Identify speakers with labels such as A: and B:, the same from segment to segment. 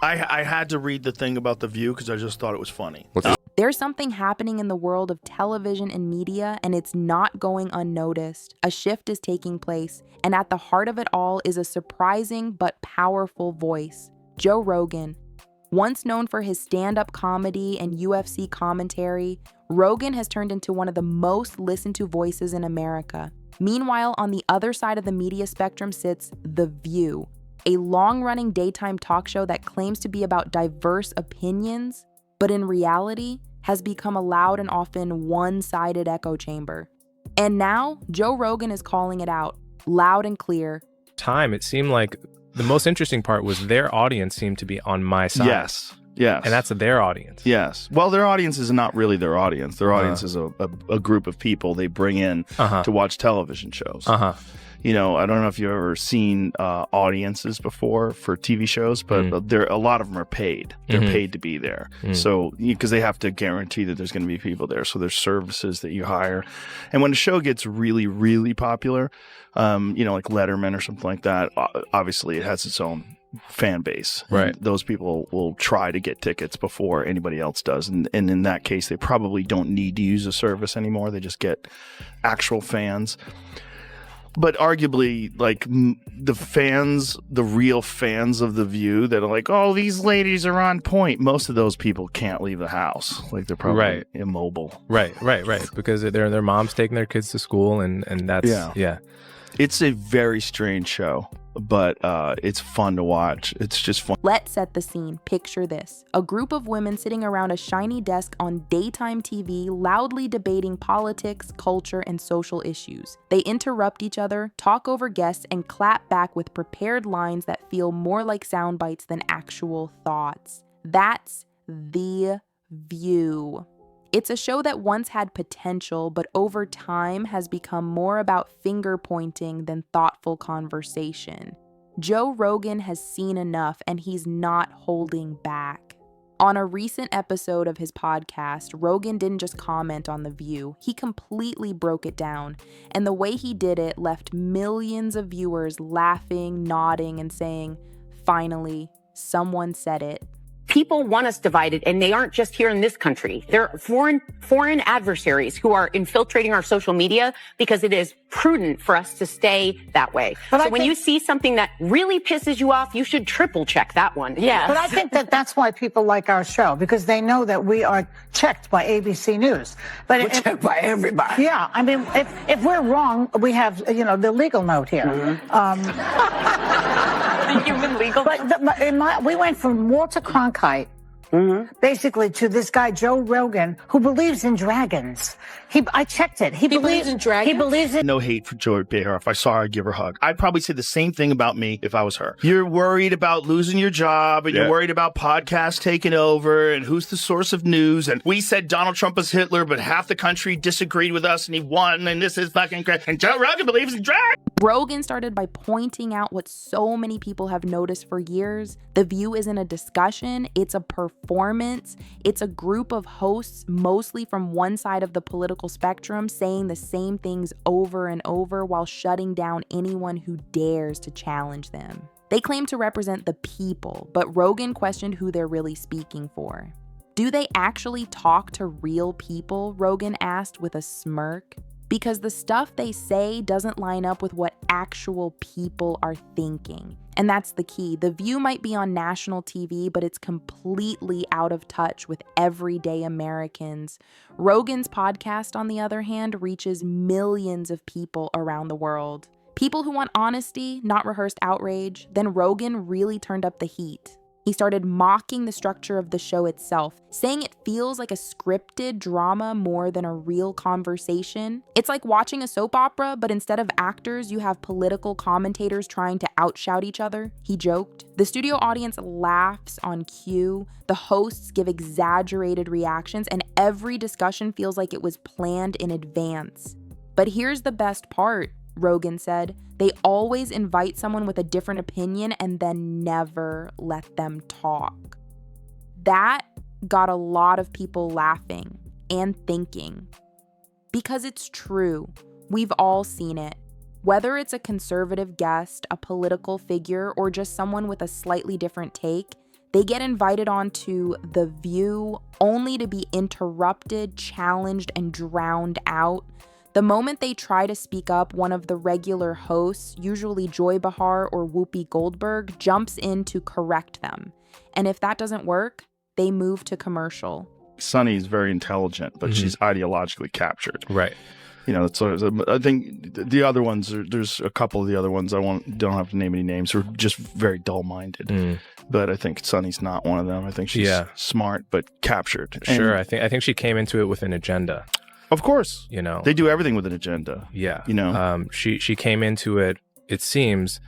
A: I had to read the thing about The View because I just thought it was funny.
B: There's something happening in the world of television and media, and it's not going unnoticed. A shift is taking place, and at the heart of it all is a surprising but powerful voice, Joe Rogan. Once known for his stand-up comedy and UFC commentary, Rogan has turned into one of the most listened to voices in America. Meanwhile, on the other side of the media spectrum sits The View, a long-running daytime talk show that claims to be about diverse opinions, but in reality has become a loud and often one-sided echo chamber. And now, Joe Rogan is calling it out, loud and clear.
C: It seemed like the most interesting part was their audience seemed to be on my side.
A: Yes.
C: And that's their audience.
A: Yes. Well, their audience is not really their audience. Their audience is a group of people they bring in to watch television shows. You know, I don't know if you've ever seen audiences before for TV shows, but a lot of them are paid. They're paid to be there. So, because they have to guarantee that there's going to be people there. So there's services that you hire. And when a show gets really, really popular, you know, like Letterman or something like that, obviously it has its own fan base.
C: Right.
A: And those people will try to get tickets before anybody else does. And in that case, they probably don't need to use a service anymore. They just get actual fans. But arguably, like the real fans of The View that are like, oh, these ladies are on point. Most of those people can't leave the house. Like they're probably immobile.
C: Right. Because their mom's taking their kids to school and that's, yeah.
A: It's a very strange show, but it's fun to watch. It's just fun.
B: Let's set the scene. Picture this. A group of women sitting around a shiny desk on daytime TV, loudly debating politics, culture, and social issues. They interrupt each other, talk over guests, and clap back with prepared lines that feel more like sound bites than actual thoughts. That's The View. It's a show that once had potential, but over time has become more about finger pointing than thoughtful conversation. Joe Rogan has seen enough, and he's not holding back. On a recent episode of his podcast, Rogan didn't just comment on The View, he completely broke it down, and the way he did it left millions of viewers laughing, nodding, and saying, "Finally, someone said it."
D: People want us divided, and they aren't just here in this country. They're foreign adversaries who are infiltrating our social media because it is prudent for us to stay that way. So when you see something that really pisses you off, you should triple check that one.
E: Yeah. But I think that's why people like our show, because they know that we are checked by ABC News. But
F: we're checked by everybody.
E: Yeah. I mean, if we're wrong, we have, the legal note here.
D: The human legal note.
E: But we went from Walter Cronkite basically to this guy, Joe Rogan, who believes in dragons. I checked it. He believes in dragons? He believes in...
A: No hate for Joy Behar. If I saw her, I'd give her a hug. I'd probably say the same thing about me if I was her. You're worried about losing your job, and you're worried about podcasts taking over, and who's the source of news, and we said Donald Trump was Hitler, but half the country disagreed with us, and he won, and this is fucking great. And Joe Rogan believes in dragons!
B: Rogan started by pointing out what so many people have noticed for years. The View isn't a discussion, it's a performance. It's a group of hosts, mostly from one side of the political spectrum, saying the same things over and over while shutting down anyone who dares to challenge them. They claim to represent the people, but Rogan questioned who they're really speaking for. Do they actually talk to real people? Rogan asked with a smirk. Because the stuff they say doesn't line up with what actual people are thinking. And that's the key. The View might be on national TV, but it's completely out of touch with everyday Americans. Rogan's podcast, on the other hand, reaches millions of people around the world. People who want honesty, not rehearsed outrage. Then Rogan really turned up the heat. He started mocking the structure of the show itself, saying it feels like a scripted drama more than a real conversation. It's like watching a soap opera, but instead of actors, you have political commentators trying to outshout each other, he joked. The studio audience laughs on cue, the hosts give exaggerated reactions, and every discussion feels like it was planned in advance. But here's the best part, Rogan said. They always invite someone with a different opinion and then never let them talk. That got a lot of people laughing and thinking. Because it's true. We've all seen it. Whether it's a conservative guest, a political figure, or just someone with a slightly different take, They get invited onto The View only to be interrupted, challenged, and drowned out. The moment they try to speak up, one of the regular hosts, usually Joy Behar or Whoopi Goldberg, jumps in to correct them. And if that doesn't work, they move to commercial.
A: Sunny's very intelligent, but she's ideologically captured.
C: Right.
A: You know, I think the other ones, there's a couple of the other ones, don't have to name any names, who are just very dull-minded. But I think Sunny's not one of them. I think she's smart, but captured.
C: Sure. I think she came into it with an agenda.
A: Of course.
C: You know,
A: they do everything with an agenda.
C: Yeah.
A: You know,
C: she came into it, it seems,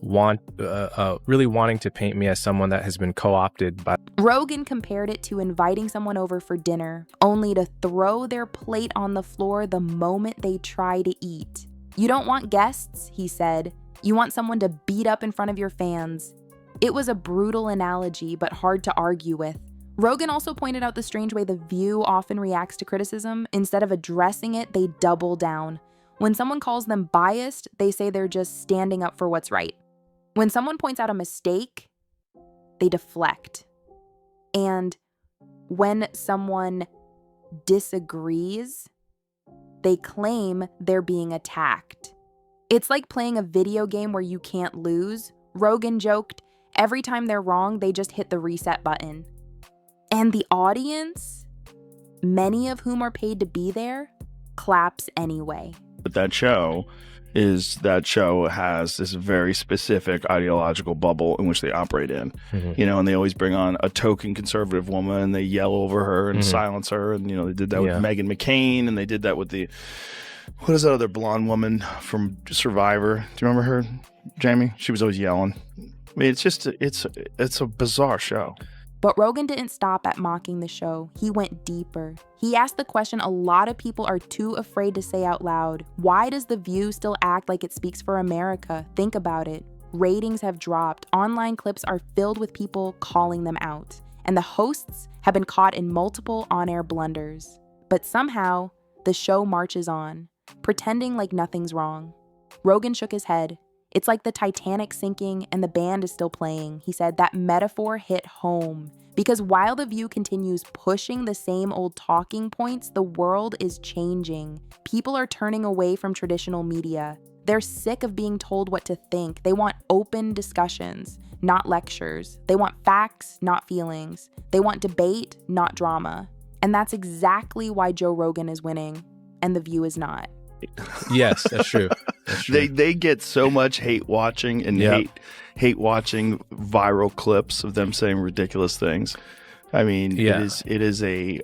C: really wanting to paint me as someone that has been co-opted by.
B: Rogan compared it to inviting someone over for dinner, only to throw their plate on the floor the moment they try to eat. You don't want guests, he said. You want someone to beat up in front of your fans. It was a brutal analogy, but hard to argue with. Rogan also pointed out the strange way The View often reacts to criticism. Instead of addressing it, they double down. When someone calls them biased, they say they're just standing up for what's right. When someone points out a mistake, they deflect. And when someone disagrees, they claim they're being attacked. It's like playing a video game where you can't lose. Rogan joked, every time they're wrong, they just hit the reset button. And the audience, many of whom are paid to be there, claps anyway.
A: But that show has this very specific ideological bubble in which they operate in. You know, and they always bring on a token conservative woman and they yell over her and silence her. And, you know, they did that with Meghan McCain, and they did that with what is that other blonde woman from Survivor? Do you remember her, Jamie? She was always yelling. I mean, it's a bizarre show.
B: But Rogan didn't stop at mocking the show. He went deeper. He asked the question a lot of people are too afraid to say out loud. Why does The View still act like it speaks for America? Think about it. Ratings have dropped. Online clips are filled with people calling them out. And the hosts have been caught in multiple on-air blunders. But somehow, the show marches on, pretending like nothing's wrong. Rogan shook his head. It's like the Titanic sinking and the band is still playing. He said that metaphor hit home. Because while The View continues pushing the same old talking points, the world is changing. People are turning away from traditional media. They're sick of being told what to think. They want open discussions, not lectures. They want facts, not feelings. They want debate, not drama. And that's exactly why Joe Rogan is winning, and The View is not.
C: Yes, that's true. That's true.
A: They get so much hate watching and hate watching viral clips of them saying ridiculous things. I mean, it is a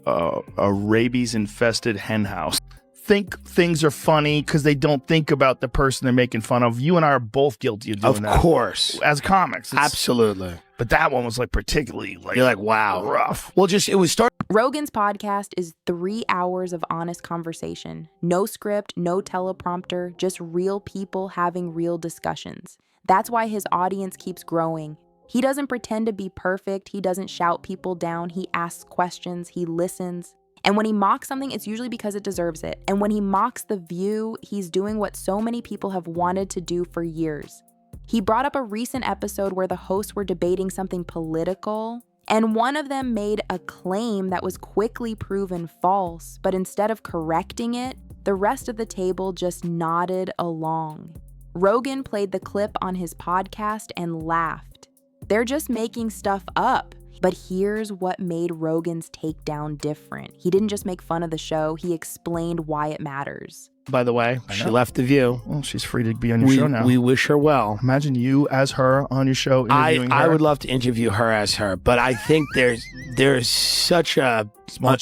A: rabies infested hen house. Think things are funny because they don't think about the person they're making fun of. You and I are both guilty of doing that.
F: Of course,
A: as comics,
F: absolutely.
A: But that one was like particularly
F: you're like, wow,
A: rough.
F: Well, it was start.
B: Rogan's podcast is 3 hours of honest conversation. No script, no teleprompter, just real people having real discussions. That's why his audience keeps growing. He doesn't pretend to be perfect. He doesn't shout people down. He asks questions. He listens. And when he mocks something, it's usually because it deserves it. And when he mocks The View, he's doing what so many people have wanted to do for years. He brought up a recent episode where the hosts were debating something political, and one of them made a claim that was quickly proven false, but instead of correcting it, the rest of the table just nodded along. Rogan played the clip on his podcast and laughed. They're just making stuff up. But here's what made Rogan's takedown different. He didn't just make fun of the show, he explained why it matters.
F: By the way, she left The View.
A: Well, she's free to be on your show now.
F: We wish her well.
A: Imagine you as her on your show interviewing her.
F: I would love to interview her as her, but I think there's such a
A: small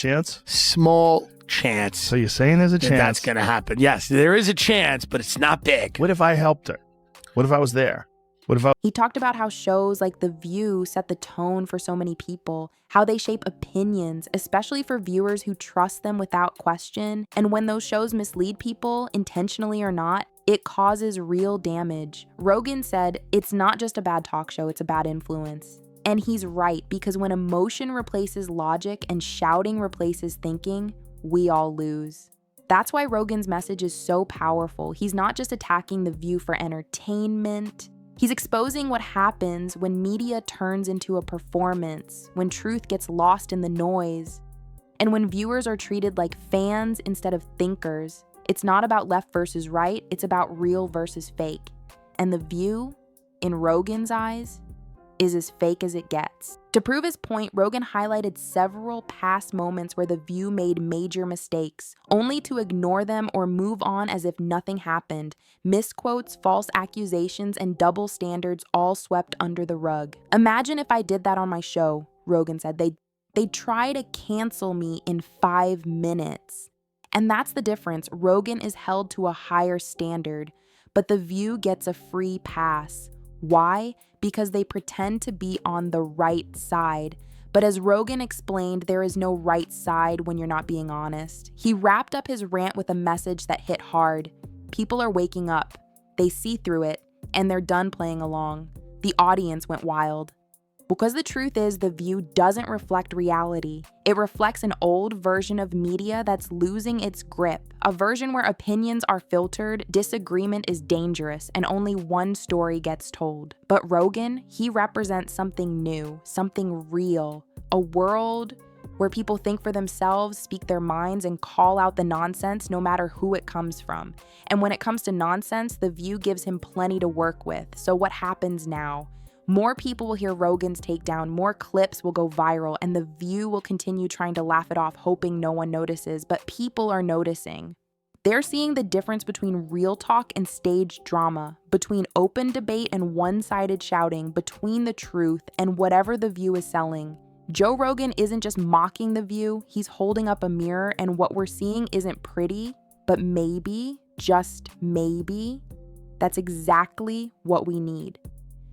A: chance.
F: So
A: you're saying there's a chance
F: that's going to happen? Yes, there is a chance, but it's not big.
A: What if I helped her? What if I was there?
B: He talked about how shows like The View set the tone for so many people, how they shape opinions, especially for viewers who trust them without question. And when those shows mislead people, intentionally or not, it causes real damage. Rogan said, it's not just a bad talk show, it's a bad influence. And he's right, because when emotion replaces logic and shouting replaces thinking, we all lose. That's why Rogan's message is so powerful. He's not just attacking The View for entertainment. He's exposing what happens when media turns into a performance, when truth gets lost in the noise, and when viewers are treated like fans instead of thinkers. It's not about left versus right, it's about real versus fake. And The View, in Rogan's eyes, is as fake as it gets. To prove his point, Rogan highlighted several past moments where The View made major mistakes, only to ignore them or move on as if nothing happened. Misquotes, false accusations, and double standards all swept under the rug. Imagine if I did that on my show, Rogan said. They'd try to cancel me in 5 minutes. And that's the difference. Rogan is held to a higher standard, but The View gets a free pass. Why? Because they pretend to be on the right side. But as Rogan explained, there is no right side when you're not being honest. He wrapped up his rant with a message that hit hard. People are waking up. They see through it, and they're done playing along. The audience went wild. Because the truth is, The View doesn't reflect reality. It reflects an old version of media that's losing its grip, a version where opinions are filtered, disagreement is dangerous, and only one story gets told. But Rogan, he represents something new, something real, a world where people think for themselves, speak their minds, and call out the nonsense no matter who it comes from. And when it comes to nonsense, The View gives him plenty to work with. So what happens now? More people will hear Rogan's takedown, more clips will go viral, and The View will continue trying to laugh it off, hoping no one notices, but people are noticing. They're seeing the difference between real talk and staged drama, between open debate and one-sided shouting, between the truth and whatever The View is selling. Joe Rogan isn't just mocking The View, he's holding up a mirror, and what we're seeing isn't pretty, but maybe, just maybe, that's exactly what we need.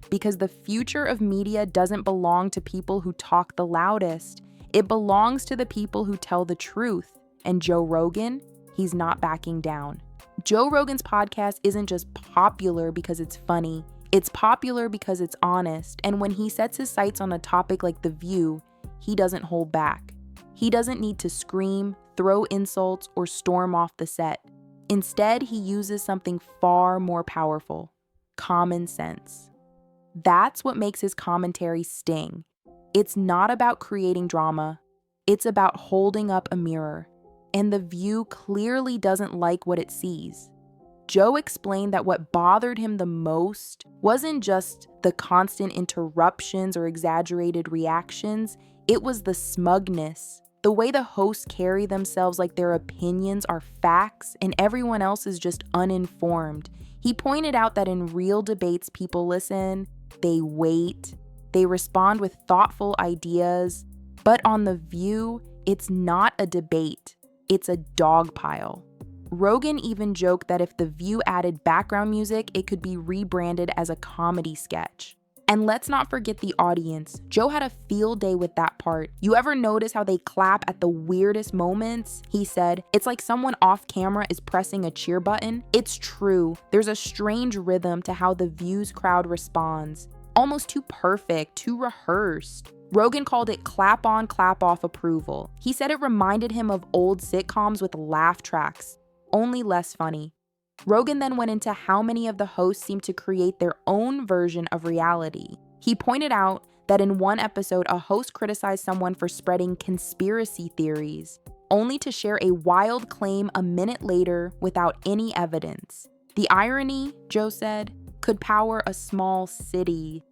B: Because the future of media doesn't belong to people who talk the loudest. It belongs to the people who tell the truth. And Joe Rogan, he's not backing down. Joe Rogan's podcast isn't just popular because it's funny. It's popular because it's honest. And when he sets his sights on a topic like The View, he doesn't hold back. He doesn't need to scream, throw insults, or storm off the set. Instead, he uses something far more powerful: common sense. That's what makes his commentary sting. It's not about creating drama. It's about holding up a mirror. And The View clearly doesn't like what it sees. Joe explained that what bothered him the most wasn't just the constant interruptions or exaggerated reactions. It was the smugness. The way the hosts carry themselves like their opinions are facts and everyone else is just uninformed. He pointed out that in real debates, people listen, they wait, they respond with thoughtful ideas. But on The View, it's not a debate, it's a dog pile. Rogan even joked that if The View added background music, it could be rebranded as a comedy sketch. And let's not forget the audience. Joe had a field day with that part. You ever notice how they clap at the weirdest moments? He said, it's like someone off camera is pressing a cheer button. It's true. There's a strange rhythm to how The View's crowd responds. Almost too perfect, too rehearsed. Rogan called it clap on, clap off approval. He said it reminded him of old sitcoms with laugh tracks, only less funny. Rogan then went into how many of the hosts seem to create their own version of reality. He pointed out that in one episode, a host criticized someone for spreading conspiracy theories, only to share a wild claim a minute later without any evidence. The irony, Joe said, could power a small city.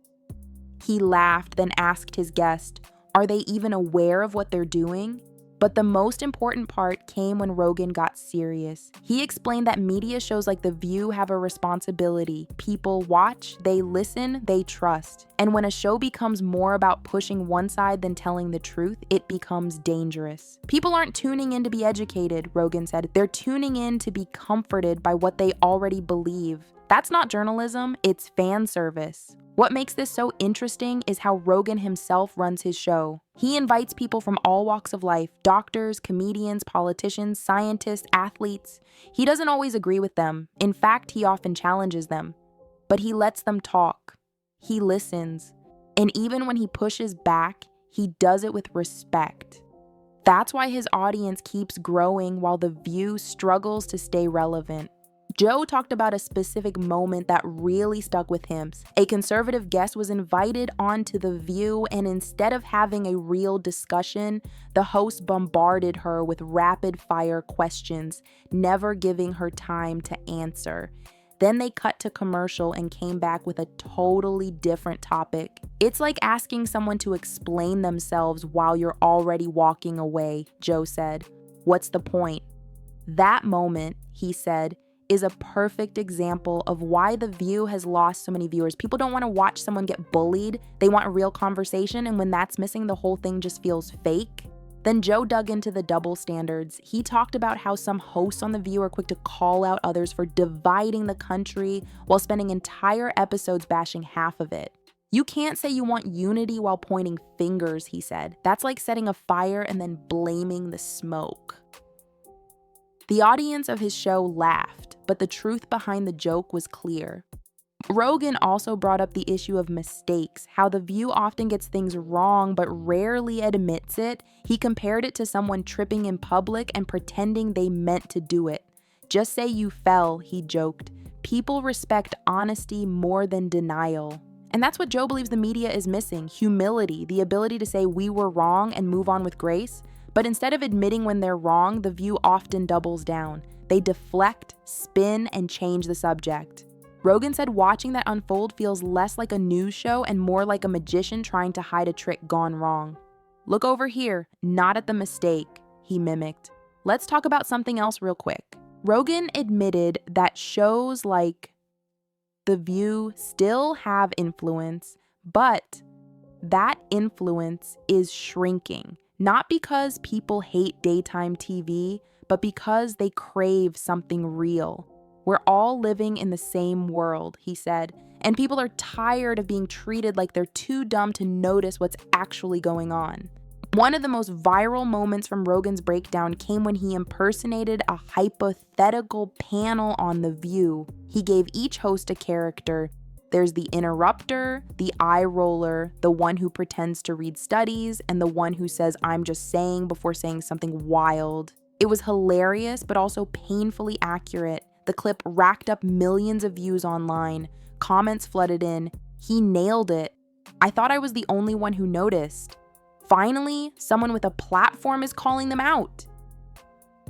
B: He laughed, then asked his guest, are they even aware of what they're doing? But the most important part came when Rogan got serious. He explained that media shows like The View have a responsibility. People watch, they listen, they trust. And when a show becomes more about pushing one side than telling the truth, it becomes dangerous. People aren't tuning in to be educated, Rogan said. They're tuning in to be comforted by what they already believe. That's not journalism, it's fan service. What makes this so interesting is how Rogan himself runs his show. He invites people from all walks of life, doctors, comedians, politicians, scientists, athletes. He doesn't always agree with them. In fact, he often challenges them. But he lets them talk. He listens. And even when he pushes back, he does it with respect. That's why his audience keeps growing while The View struggles to stay relevant. Joe talked about a specific moment that really stuck with him. A conservative guest was invited onto The View, and instead of having a real discussion, the host bombarded her with rapid-fire questions, never giving her time to answer. Then they cut to commercial and came back with a totally different topic. It's like asking someone to explain themselves while you're already walking away, Joe said. What's the point? That moment, he said, is a perfect example of why The View has lost so many viewers. People don't want to watch someone get bullied. They want a real conversation, and when that's missing, the whole thing just feels fake. Then Joe dug into the double standards. He talked about how some hosts on The View are quick to call out others for dividing the country while spending entire episodes bashing half of it. You can't say you want unity while pointing fingers, he said. That's like setting a fire and then blaming the smoke. The audience of his show laughed, but the truth behind the joke was clear. Rogan also brought up the issue of mistakes, how The View often gets things wrong but rarely admits it. He compared it to someone tripping in public and pretending they meant to do it. Just say you fell, he joked. People respect honesty more than denial. And that's what Joe believes the media is missing: humility, the ability to say we were wrong and move on with grace. But instead of admitting when they're wrong, The View often doubles down. They deflect, spin, and change the subject. Rogan said watching that unfold feels less like a news show and more like a magician trying to hide a trick gone wrong. Look over here, not at the mistake, he mimicked. Let's talk about something else real quick. Rogan admitted that shows like The View still have influence, but that influence is shrinking. Not because people hate daytime TV, but because they crave something real. We're all living in the same world, he said, and people are tired of being treated like they're too dumb to notice what's actually going on. One of the most viral moments from Rogan's breakdown came when he impersonated a hypothetical panel on The View. He gave each host a character. There's the interrupter, the eye roller, the one who pretends to read studies, and the one who says, "I'm just saying," before saying something wild. It was hilarious, but also painfully accurate. The clip racked up millions of views online. Comments flooded in. He nailed it. I thought I was the only one who noticed. Finally, someone with a platform is calling them out.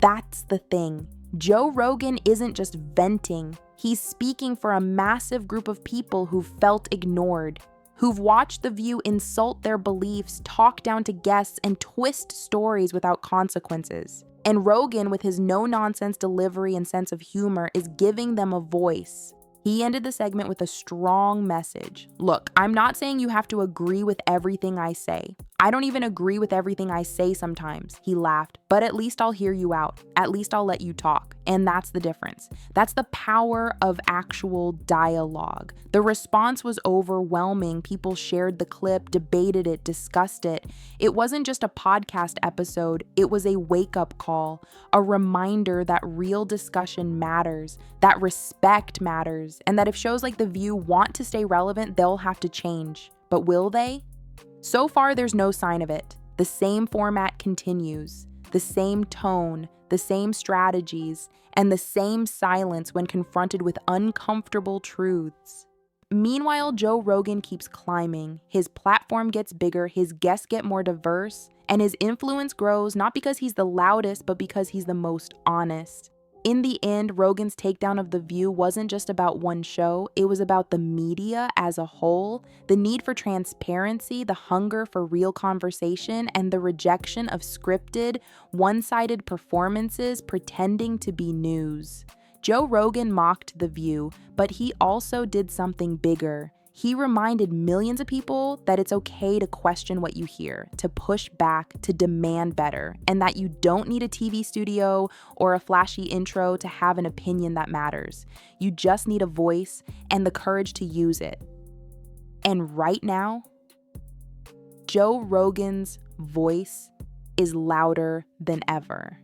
B: That's the thing. Joe Rogan isn't just venting. He's speaking for a massive group of people who felt ignored, who've watched The View insult their beliefs, talk down to guests, and twist stories without consequences. And Rogan, with his no-nonsense delivery and sense of humor, is giving them a voice. He ended the segment with a strong message. Look, I'm not saying you have to agree with everything I say. I don't even agree with everything I say sometimes, he laughed, but at least I'll hear you out. At least I'll let you talk. And that's the difference. That's the power of actual dialogue. The response was overwhelming. People shared the clip, debated it, discussed it. It wasn't just a podcast episode. It was a wake-up call, a reminder that real discussion matters, that respect matters, and that if shows like The View want to stay relevant, they'll have to change. But will they? So far, there's no sign of it. The same format continues, the same tone, the same strategies, and the same silence when confronted with uncomfortable truths. Meanwhile, Joe Rogan keeps climbing. His platform gets bigger, his guests get more diverse, and his influence grows not because he's the loudest, but because he's the most honest. In the end, Rogan's takedown of The View wasn't just about one show, it was about the media as a whole, the need for transparency, the hunger for real conversation, and the rejection of scripted, one-sided performances pretending to be news. Joe Rogan mocked The View, but he also did something bigger. He reminded millions of people that it's okay to question what you hear, to push back, to demand better, and that you don't need a TV studio or a flashy intro to have an opinion that matters. You just need a voice and the courage to use it. And right now, Joe Rogan's voice is louder than ever.